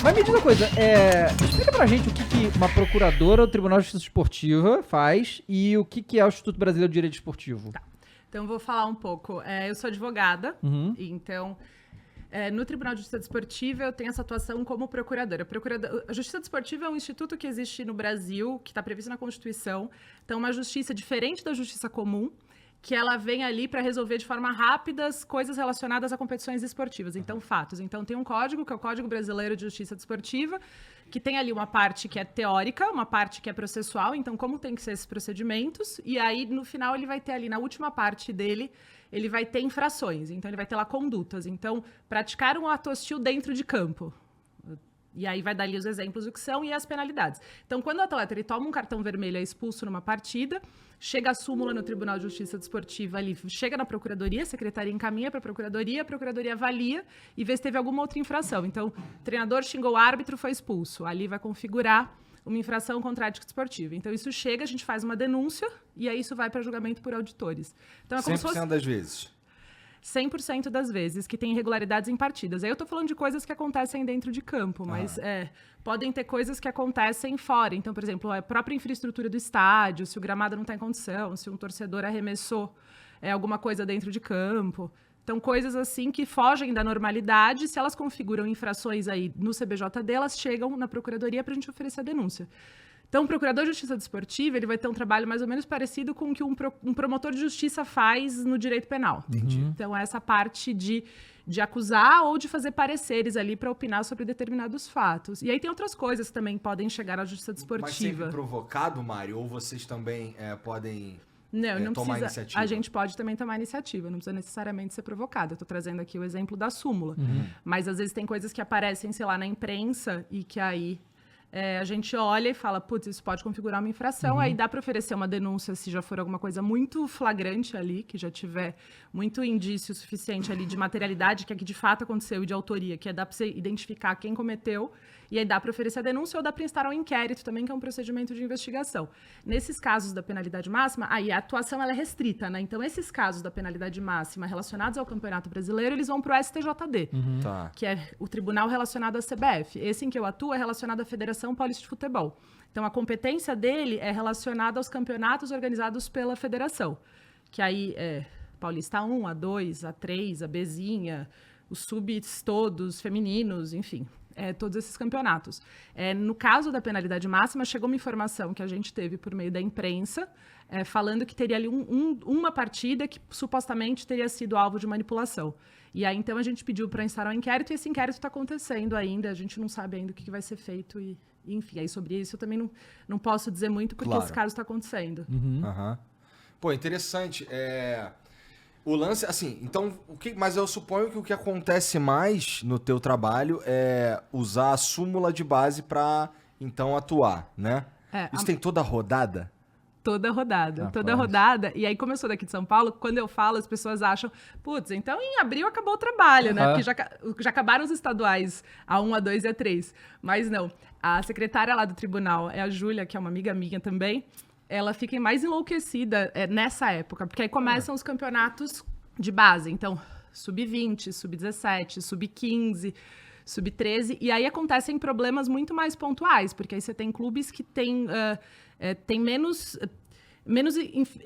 Mas me diz uma coisa, explica pra gente o que uma procuradora do Tribunal de Justiça Desportiva faz e o que é o Instituto Brasileiro de Direito Esportivo. Tá. Então, eu vou falar um pouco. Eu sou advogada, então... no Tribunal de Justiça Desportiva, eu tenho essa atuação como procuradora. A Justiça Desportiva é um instituto que existe no Brasil, que está previsto na Constituição. Então, uma justiça diferente da justiça comum, que ela vem ali para resolver de forma rápida as coisas relacionadas a competições esportivas. Então, fatos. Então, tem um código, que é o Código Brasileiro de Justiça Desportiva, que tem ali uma parte que é teórica, uma parte que é processual. Então, como tem que ser esses procedimentos. E aí, no final, ele vai ter ali, na última parte dele, ele vai ter infrações. Então, ele vai ter lá condutas. Então, praticar um ato hostil dentro de campo. E aí vai dar ali os exemplos do que são e as penalidades. Então, quando o atleta ele toma um cartão vermelho e é expulso numa partida, chega a súmula no Tribunal de Justiça Desportiva ali, chega na Procuradoria, a Secretaria encaminha para a Procuradoria avalia e vê se teve alguma outra infração. Então, o treinador xingou o árbitro, foi expulso. Ali vai configurar uma infração contra a ética desportiva. Então, isso chega, a gente faz uma denúncia e aí isso vai para julgamento por auditores. Então, é como 100% se fosse... das vezes. 100% das vezes que tem irregularidades em partidas. Aí eu tô falando de coisas que acontecem dentro de campo, mas podem ter coisas que acontecem fora. Então, por exemplo, a própria infraestrutura do estádio, se o gramado não está em condição, se um torcedor arremessou alguma coisa dentro de campo. Então, coisas assim que fogem da normalidade, se elas configuram infrações aí no CBJD, elas chegam na Procuradoria para a gente oferecer a denúncia. Então, o Procurador de Justiça Desportiva ele vai ter um trabalho mais ou menos parecido com o que um promotor de justiça faz no direito penal. Entendi. Então, essa parte de acusar ou de fazer pareceres ali para opinar sobre determinados fatos. E aí tem outras coisas que também podem chegar à Justiça Desportiva. Mas sempre provocado, Mário? Ou vocês também podem não tomar precisa, iniciativa? A gente pode também tomar iniciativa, não precisa necessariamente ser provocado. Eu estou trazendo aqui o exemplo da súmula. Mas, às vezes, tem coisas que aparecem, sei lá, na imprensa e que aí... a gente olha e fala, putz, isso pode configurar uma infração, aí dá para oferecer uma denúncia se já for alguma coisa muito flagrante ali, que já tiver muito indício suficiente ali de materialidade, que é que de fato aconteceu e de autoria, que dá para você identificar quem cometeu, e aí dá para oferecer a denúncia ou dá para instar um inquérito também, que é um procedimento de investigação. Nesses casos da penalidade máxima, aí a atuação ela é restrita, né? Então, esses casos da penalidade máxima relacionados ao Campeonato Brasileiro, eles vão para o STJD, Tá. que é o tribunal relacionado à CBF. Esse em que eu atuo é relacionado à Federação Paulista de Futebol. Então, a competência dele é relacionada aos campeonatos organizados pela federação, que aí é Paulista A1, A2, A3, a Bzinha, os subs todos, femininos, enfim, todos esses campeonatos. No caso da penalidade máxima, chegou uma informação que a gente teve por meio da imprensa, falando que teria ali uma partida que supostamente teria sido alvo de manipulação. E aí, então, a gente pediu para instaurar um inquérito e esse inquérito está acontecendo ainda, a gente não sabe ainda o que vai ser feito e, enfim, aí sobre isso eu também não posso dizer muito porque Claro. esse caso está acontecendo. Pô, interessante. O lance, assim, então, mas eu suponho que o que acontece mais no teu trabalho é usar a súmula de base para, então, atuar, né? Isso tem toda a rodada? Toda rodada. E aí, como eu sou daqui de São Paulo, quando eu falo, as pessoas acham, putz, então em abril acabou o trabalho, né? Porque já acabaram os estaduais A1, A2 e A3. Mas não. A secretária lá do tribunal é a Júlia, que é uma amiga minha também. Ela fica mais enlouquecida nessa época, porque aí começam os campeonatos de base. Então, sub-20, sub-17, sub-15, sub-13. E aí acontecem problemas muito mais pontuais, porque aí você tem clubes que têm menos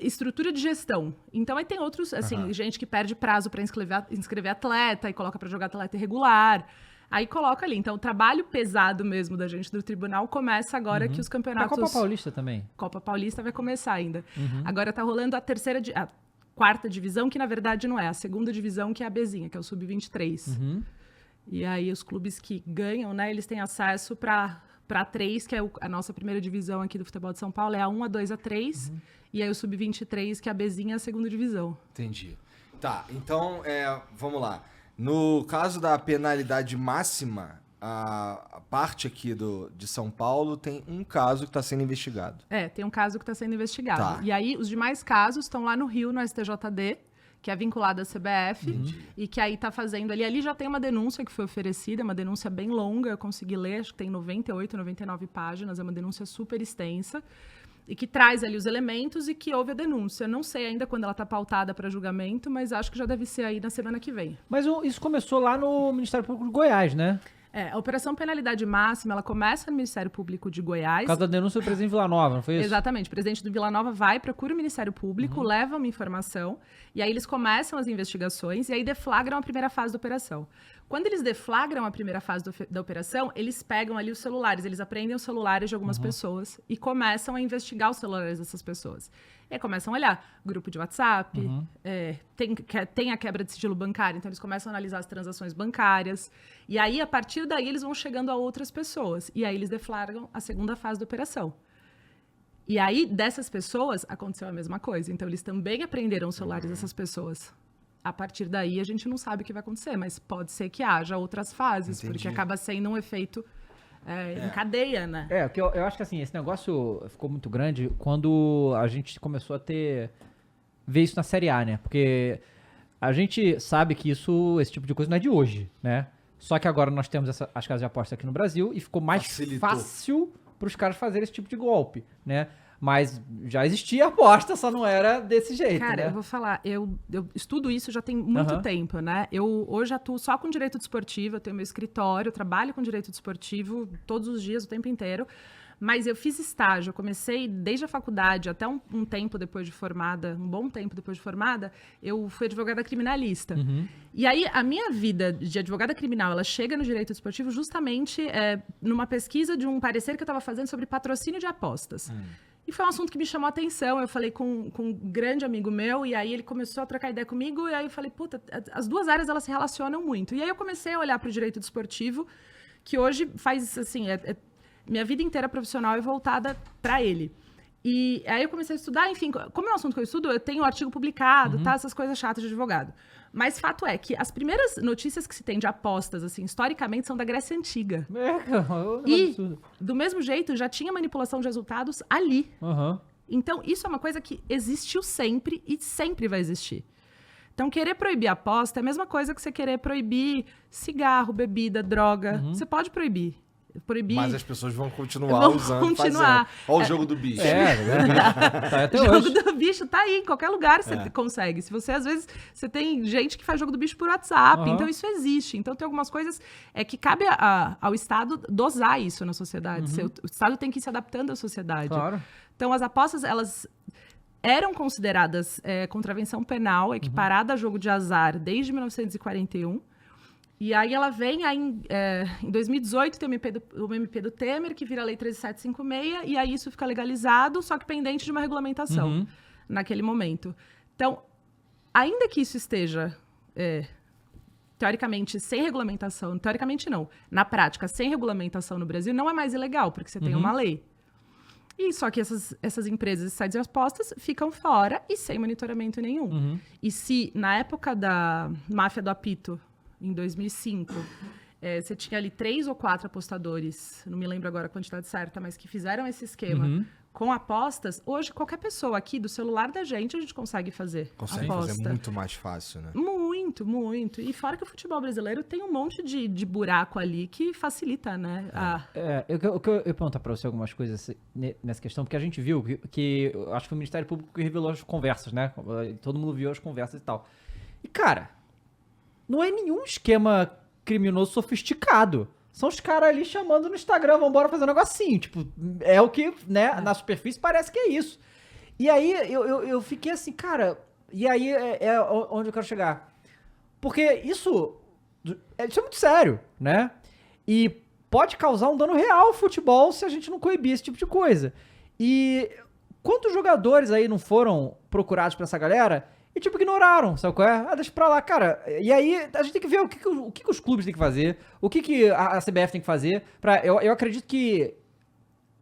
estrutura de gestão. Então, aí tem outros, assim, gente que perde prazo para inscrever atleta e coloca para jogar atleta irregular. Aí coloca ali. Então, o trabalho pesado mesmo da gente do tribunal começa agora que os campeonatos... A Copa Paulista também. Copa Paulista vai começar ainda. Agora tá rolando a quarta divisão, que na verdade não é. A segunda divisão, que é a Bzinha, que é o sub-23. E aí os clubes que ganham, né, eles têm acesso para A3, que é a nossa primeira divisão aqui do futebol de São Paulo, é a 1, A2, A3. E aí o sub-23, que é a Bzinha, é a segunda divisão. Entendi. Tá, então, vamos lá. No caso da penalidade máxima, a parte aqui de São Paulo tem um caso que está sendo investigado. Tem um caso que está sendo investigado. Tá. E aí, os demais casos estão lá no Rio, no STJD, que é vinculado à CBF, e que aí está fazendo ali. Ali já tem uma denúncia que foi oferecida, uma denúncia bem longa, eu consegui ler, acho que tem 98, 99 páginas, é uma denúncia super extensa, e que traz ali os elementos e que houve a denúncia. Não sei ainda quando ela está pautada para julgamento, mas acho que já deve ser aí na semana que vem. Mas isso começou lá no Ministério Público de Goiás, né? A Operação Penalidade Máxima, ela começa no Ministério Público de Goiás. Por causa da denúncia do presidente Vila Nova, não foi isso? Exatamente. O presidente do Vila Nova vai, procura o Ministério Público, leva uma informação, e aí eles começam as investigações, e aí deflagram a primeira fase da operação. Quando eles deflagram a primeira fase da operação, eles pegam ali os celulares, eles apreendem os celulares de algumas pessoas e começam a investigar os celulares dessas pessoas. E aí começam a olhar grupo de WhatsApp, tem a quebra de sigilo bancário, então eles começam a analisar as transações bancárias. E aí, a partir daí, eles vão chegando a outras pessoas. E aí eles deflagram a segunda fase da operação. E aí, dessas pessoas, aconteceu a mesma coisa. Então, eles também apreenderam os celulares dessas pessoas. A partir daí, a gente não sabe o que vai acontecer, mas pode ser que haja outras fases, porque acaba sendo um efeito em cadeia, né? Porque eu acho que assim, esse negócio ficou muito grande quando a gente começou a ver isso na Série A, né? Porque a gente sabe que esse tipo de coisa não é de hoje, né? Só que agora nós temos as casas de aposta aqui no Brasil e ficou mais fácil para os caras fazerem esse tipo de golpe, né? Mas já existia aposta, só não era desse jeito, Cara, né? eu vou falar, eu estudo isso já tem muito tempo, né? Eu hoje atuo só com direito desportivo, eu tenho meu escritório, eu trabalho com direito desportivo todos os dias, o tempo inteiro. Mas eu fiz estágio, eu comecei desde a faculdade até um tempo depois de formada, um bom tempo depois de formada, eu fui advogada criminalista. E aí, a minha vida de advogada criminal, ela chega no direito desportivo justamente numa pesquisa de um parecer que eu estava fazendo sobre patrocínio de apostas. E foi um assunto que me chamou a atenção. Eu falei com um grande amigo meu, e aí ele começou a trocar ideia comigo, e aí eu falei, puta, as duas áreas, elas se relacionam muito. E aí eu comecei a olhar para o direito desportivo, que hoje faz, assim, minha vida inteira profissional é voltada para ele. E aí eu comecei a estudar, enfim, como é um assunto que eu estudo, eu tenho um artigo publicado, tá? Essas coisas chatas de advogado. Mas fato é que as primeiras notícias que se tem de apostas, assim, historicamente, são da Grécia Antiga. E, do mesmo jeito, já tinha manipulação de resultados ali. Então, isso é uma coisa que existiu sempre e sempre vai existir. Então, querer proibir a aposta é a mesma coisa que você querer proibir cigarro, bebida, droga. Você pode proibir. Mas as pessoas vão continuar usando, fazendo. Olha o jogo do bicho. O jogo do bicho tá aí, em qualquer lugar você consegue. Se você, às vezes, você tem gente que faz jogo do bicho por WhatsApp, então isso existe. Então tem algumas coisas que cabe ao Estado dosar isso na sociedade. O Estado tem que ir se adaptando à sociedade. Claro. Então as apostas, elas eram consideradas contravenção penal, equiparada a jogo de azar desde 1941. E aí ela vem, em 2018 tem o MP do Temer, que vira a Lei 13756, e aí isso fica legalizado, só que pendente de uma regulamentação naquele momento. Então, ainda que isso esteja, teoricamente, sem regulamentação, teoricamente não, na prática, sem regulamentação no Brasil, não é mais ilegal, porque você tem uma lei. E só que essas empresas de sites de apostas ficam fora e sem monitoramento nenhum. E se, na época da máfia do apito, em 2005, você tinha ali 3 ou 4 apostadores, não me lembro agora a quantidade certa, mas que fizeram esse esquema com apostas. Hoje, qualquer pessoa aqui do celular da gente, a gente consegue fazer Consegue aposta. fazer muito mais fácil, né? Muito, muito. E fora que o futebol brasileiro tem um monte de buraco ali que facilita, né? Eu ia perguntar pra você algumas coisas nessa questão, porque a gente viu que eu acho que foi o Ministério Público que revelou as conversas, né? Todo mundo viu as conversas e tal. E, cara, não é nenhum esquema criminoso sofisticado. São os caras ali chamando no Instagram, vambora fazer um negocinho. Tipo, é o que, né, na superfície parece que é isso. E aí eu fiquei assim, cara, e aí é onde eu quero chegar. Porque isso é muito sério, né? E pode causar um dano real ao futebol se a gente não coibir esse tipo de coisa. E quantos jogadores aí não foram procurados pra essa galera e, tipo, ignoraram, sabe qual é? Deixa pra lá, cara. E aí, a gente tem que ver o que os clubes têm que fazer, o que a CBF tem que fazer. Eu acredito que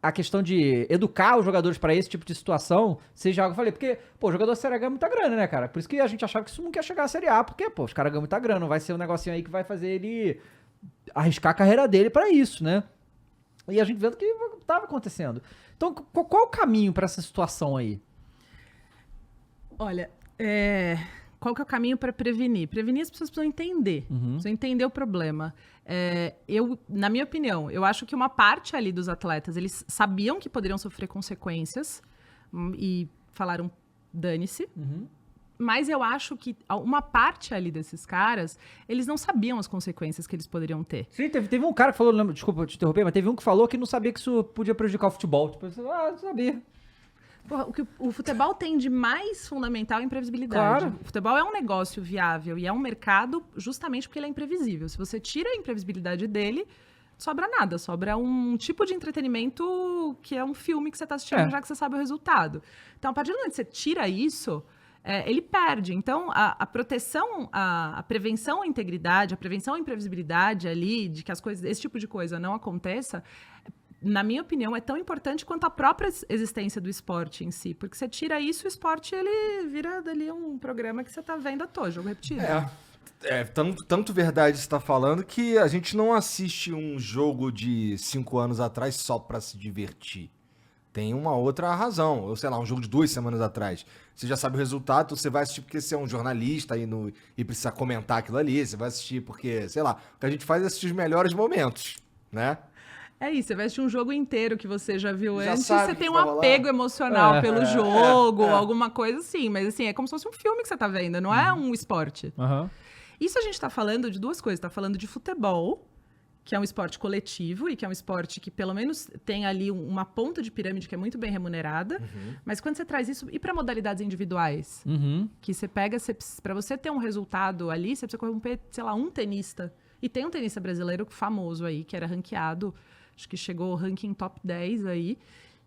a questão de educar os jogadores pra esse tipo de situação seja algo que eu falei. Porque, pô, o jogador da Série A ganha muita grana, né, cara? Por isso que a gente achava que isso não quer chegar à Série A, porque, pô, os caras ganham muita grana. Não vai ser um negocinho aí que vai fazer ele arriscar a carreira dele pra isso, né? E a gente vendo que tava acontecendo. Então, qual é o caminho pra essa situação aí? Olha, qual que é o caminho para prevenir? Prevenir, as pessoas precisam entender. Precisam entender o problema. Na minha opinião, eu acho que uma parte ali dos atletas, eles sabiam que poderiam sofrer consequências e falaram, dane-se. Mas eu acho que uma parte ali desses caras, eles não sabiam as consequências que eles poderiam ter. Sim, teve um cara que falou, desculpa te interromper, mas teve um que falou que não sabia que isso podia prejudicar o futebol. Tipo, não sabia. Porra, o que o futebol tem de mais fundamental é a imprevisibilidade. Claro. O futebol é um negócio viável e é um mercado justamente porque ele é imprevisível. Se você tira a imprevisibilidade dele, não sobra nada. Sobra um tipo de entretenimento que é um filme que você está assistindo já que você sabe o resultado. Então, a partir do momento que você tira isso, ele perde. Então, a proteção, a prevenção à integridade, a prevenção à imprevisibilidade ali, de que as coisas, esse tipo de coisa não aconteça, na minha opinião, é tão importante quanto a própria existência do esporte em si. Porque você tira isso, o esporte ele vira dali um programa que você tá vendo à toa, jogo repetido. Tanto verdade você tá falando que a gente não assiste um jogo de 5 anos atrás só pra se divertir. Tem uma outra razão. Ou sei lá, um jogo de 2 semanas atrás. Você já sabe o resultado, você vai assistir porque você é um jornalista e precisa comentar aquilo ali. Você vai assistir porque, sei lá, o que a gente faz é assistir os melhores momentos, né? É isso, você vai assistir um jogo inteiro que você já viu Já antes, sabe você que tem um vai rolar. apego emocional pelo jogo, alguma coisa assim. Mas assim, é como se fosse um filme que você tá vendo, não é um esporte. Uhum. Isso a gente tá falando de duas coisas. Tá falando de futebol, que é um esporte coletivo e que é um esporte que pelo menos tem ali uma ponta de pirâmide que é muito bem remunerada. Mas quando você traz isso, e para modalidades individuais? Que você pega, para você ter um resultado ali, você precisa corromper, sei lá, um tenista. E tem um tenista brasileiro famoso aí, que era ranqueado, acho que chegou ao ranking top 10 aí,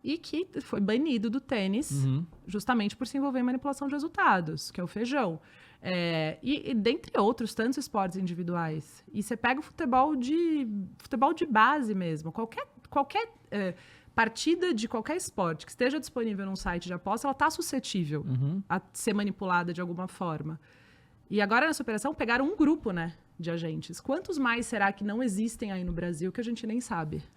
e que foi banido do tênis justamente por se envolver em manipulação de resultados, que é o Feijão. E dentre outros tantos esportes individuais. E você pega o futebol de base mesmo. Qualquer partida de qualquer esporte que esteja disponível num site de aposta, ela está suscetível a ser manipulada de alguma forma. E agora, nessa operação, pegaram um grupo, né, de agentes. Quantos mais será que não existem aí no Brasil que a gente nem sabe?